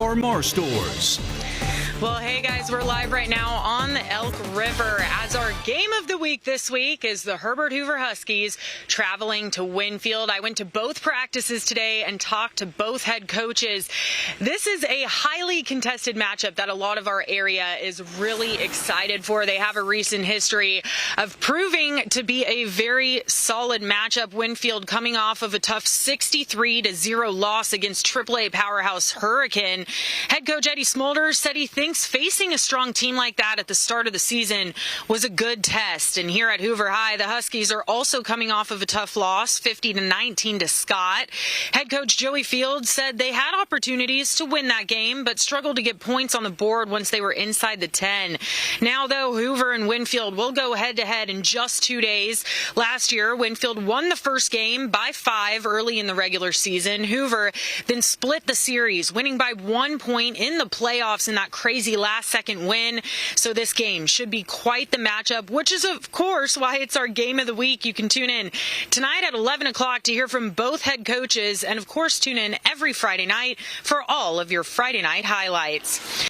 or more stores. Well, hey guys, we're live right now on the Elk River as our game of the week this week is the Herbert Hoover Huskies traveling to Winfield. I went to both practices today and talked to both head coaches. This is a highly contested matchup that a lot of our area is really excited for. They have a recent history of proving to be a very solid matchup. Winfield coming off of a tough 63-0 loss against AAA powerhouse Hurricane. Head coach Eddie Smolder said he thinks facing a strong team like that at the start of the season was a good test. And here at Hoover High, the Huskies are also coming off of a tough loss, 50-19 to Scott. Head coach Joey Fields said they had opportunities to win that game, but struggled to get points on the board once they were inside the 10. Now, though, Hoover and Winfield will go head-to-head in just 2 days. Last year, Winfield won the first game by 5 early in the regular season. Hoover then split the series, winning by 1 point in the playoffs in that crazy last-second win. So this game should be quite the matchup, which is, of course, why it's our game of the week. You can tune in tonight at 11 o'clock to hear from both head coaches, and, of course, tune in every Friday night for all of your Friday night highlights.